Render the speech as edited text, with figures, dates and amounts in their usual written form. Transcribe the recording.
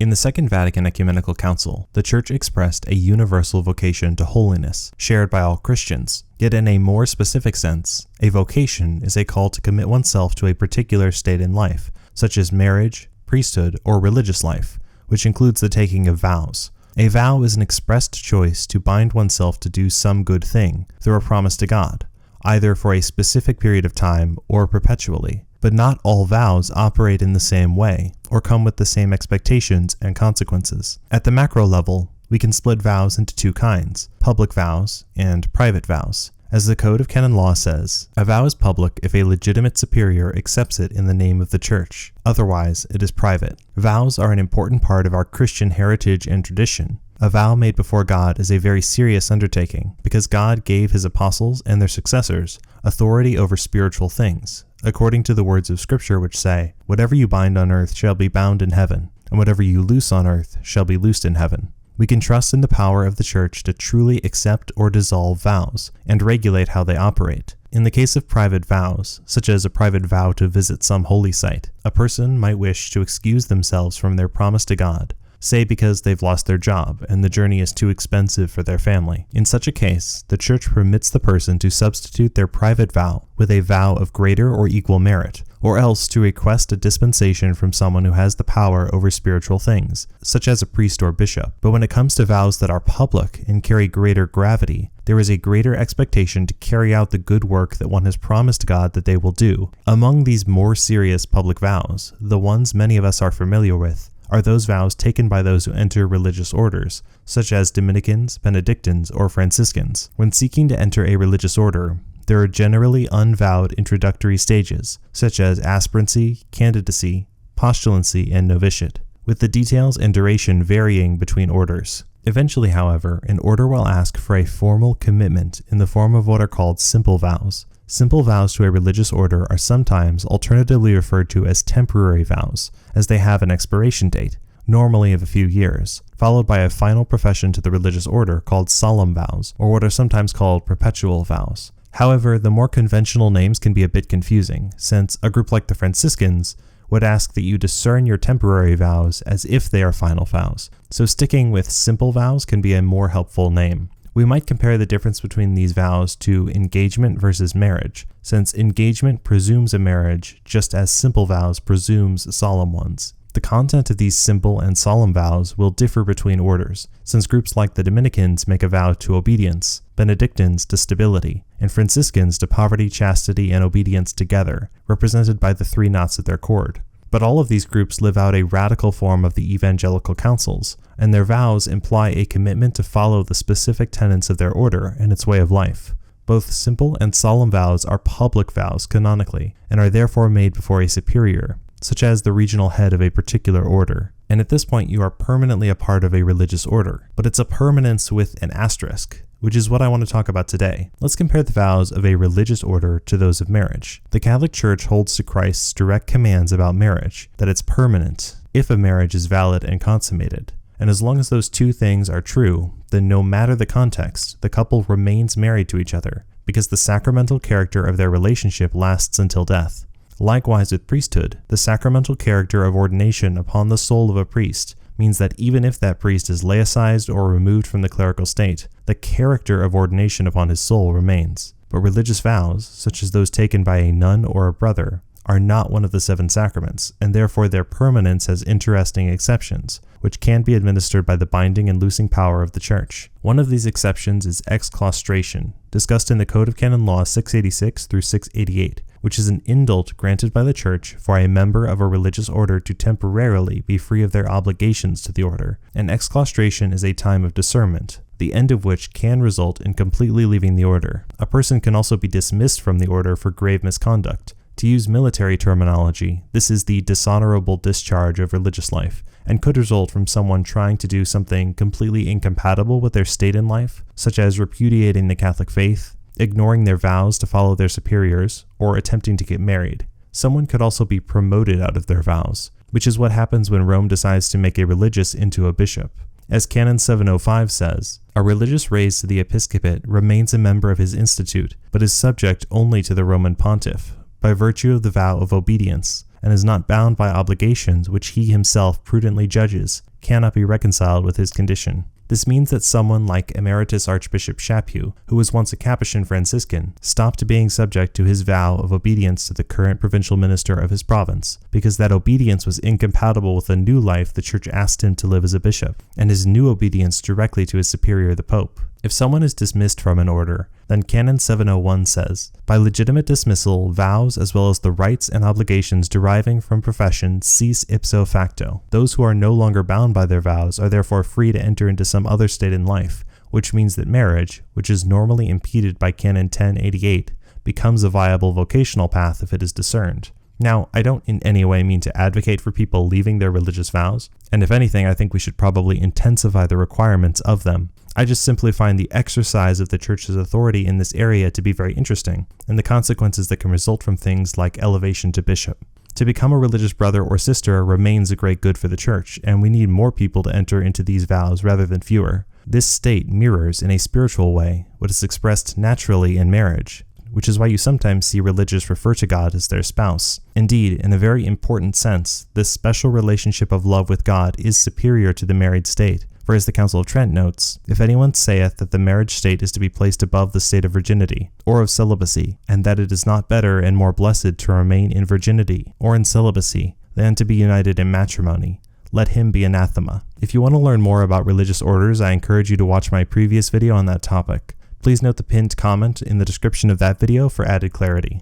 In the Second Vatican Ecumenical Council, the Church expressed a universal vocation to holiness, shared by all Christians. Yet in a more specific sense, a vocation is a call to commit oneself to a particular state in life, such as marriage, priesthood, or religious life, which includes the taking of vows. A vow is an expressed choice to bind oneself to do some good thing through a promise to God, either for a specific period of time or perpetually. But not all vows operate in the same way, or come with the same expectations and consequences. At the macro level, we can split vows into two kinds, public vows and private vows. As the Code of Canon Law says, a vow is public if a legitimate superior accepts it in the name of the Church. Otherwise, it is private. Vows are an important part of our Christian heritage and tradition. A vow made before God is a very serious undertaking, because God gave his apostles and their successors authority over spiritual things, according to the words of Scripture which say, "Whatever you bind on earth shall be bound in heaven, and whatever you loose on earth shall be loosed in heaven." We can trust in the power of the Church to truly accept or dissolve vows, and regulate how they operate. In the case of private vows, such as a private vow to visit some holy site, a person might wish to excuse themselves from their promise to God, say because they've lost their job and the journey is too expensive for their family. In such a case, the Church permits the person to substitute their private vow with a vow of greater or equal merit, or else to request a dispensation from someone who has the power over spiritual things, such as a priest or bishop. But when it comes to vows that are public and carry greater gravity, there is a greater expectation to carry out the good work that one has promised God that they will do. Among these more serious public vows, the ones many of us are familiar with, are those vows taken by those who enter religious orders, such as Dominicans, Benedictines, or Franciscans. When seeking to enter a religious order, there are generally unvowed introductory stages, such as aspirancy, candidacy, postulancy, and novitiate, with the details and duration varying between orders. Eventually, however, an order will ask for a formal commitment in the form of what are called simple vows. Simple vows to a religious order are sometimes alternatively referred to as temporary vows, as they have an expiration date, normally of a few years, followed by a final profession to the religious order called solemn vows, or what are sometimes called perpetual vows. However, the more conventional names can be a bit confusing, since a group like the Franciscans would ask that you discern your temporary vows as if they are final vows, so sticking with simple vows can be a more helpful name. We might compare the difference between these vows to engagement versus marriage, since engagement presumes a marriage just as simple vows presumes solemn ones. The content of these simple and solemn vows will differ between orders, since groups like the Dominicans make a vow to obedience, Benedictines to stability, and Franciscans to poverty, chastity, and obedience together, represented by the three knots of their cord. But all of these groups live out a radical form of the evangelical counsels, and their vows imply a commitment to follow the specific tenets of their order and its way of life. Both simple and solemn vows are public vows canonically, and are therefore made before a superior, such as the regional head of a particular order. And at this point you are permanently a part of a religious order, but it's a permanence with an asterisk, which is what I want to talk about today. Let's compare the vows of a religious order to those of marriage. The Catholic Church holds to Christ's direct commands about marriage, that it's permanent, if a marriage is valid and consummated. And as long as those two things are true, then no matter the context, the couple remains married to each other, because the sacramental character of their relationship lasts until death. Likewise with priesthood, the sacramental character of ordination upon the soul of a priest means that even if that priest is laicized or removed from the clerical state, the character of ordination upon his soul remains. But religious vows, such as those taken by a nun or a brother, are not one of the 7 sacraments, and therefore their permanence has interesting exceptions, which can be administered by the binding and loosing power of the Church. One of these exceptions is exclaustration, discussed in the Code of Canon Law 686 through 688, which is an indult granted by the Church for a member of a religious order to temporarily be free of their obligations to the order. And exclaustration is a time of discernment, the end of which can result in completely leaving the order. A person can also be dismissed from the order for grave misconduct. To use military terminology, this is the dishonorable discharge of religious life, and could result from someone trying to do something completely incompatible with their state in life, such as repudiating the Catholic faith, ignoring their vows to follow their superiors, or attempting to get married. Someone could also be promoted out of their vows, which is what happens when Rome decides to make a religious into a bishop. As Canon 705 says, a religious raised to the episcopate remains a member of his institute, but is subject only to the Roman pontiff, by virtue of the vow of obedience, and is not bound by obligations which he himself prudently judges cannot be reconciled with his condition. This means that someone like Emeritus Archbishop Chaput, who was once a Capuchin Franciscan, stopped being subject to his vow of obedience to the current provincial minister of his province, because that obedience was incompatible with the new life the Church asked him to live as a bishop, and his new obedience directly to his superior, the Pope. If someone is dismissed from an order, then Canon 701 says, by legitimate dismissal, vows as well as the rights and obligations deriving from profession cease ipso facto. Those who are no longer bound by their vows are therefore free to enter into some other state in life, which means that marriage, which is normally impeded by Canon 1088, becomes a viable vocational path if it is discerned. Now, I don't in any way mean to advocate for people leaving their religious vows, and if anything, I think we should probably intensify the requirements of them. I just simply find the exercise of the Church's authority in this area to be very interesting, and the consequences that can result from things like elevation to bishop. To become a religious brother or sister remains a great good for the Church, and we need more people to enter into these vows rather than fewer. This state mirrors, in a spiritual way, what is expressed naturally in marriage, which is why you sometimes see religious refer to God as their spouse. Indeed, in a very important sense, this special relationship of love with God is superior to the married state. For as the Council of Trent notes, if anyone saith that the marriage state is to be placed above the state of virginity, or of celibacy, and that it is not better and more blessed to remain in virginity, or in celibacy, than to be united in matrimony, let him be anathema. If you want to learn more about religious orders, I encourage you to watch my previous video on that topic. Please note the pinned comment in the description of that video for added clarity.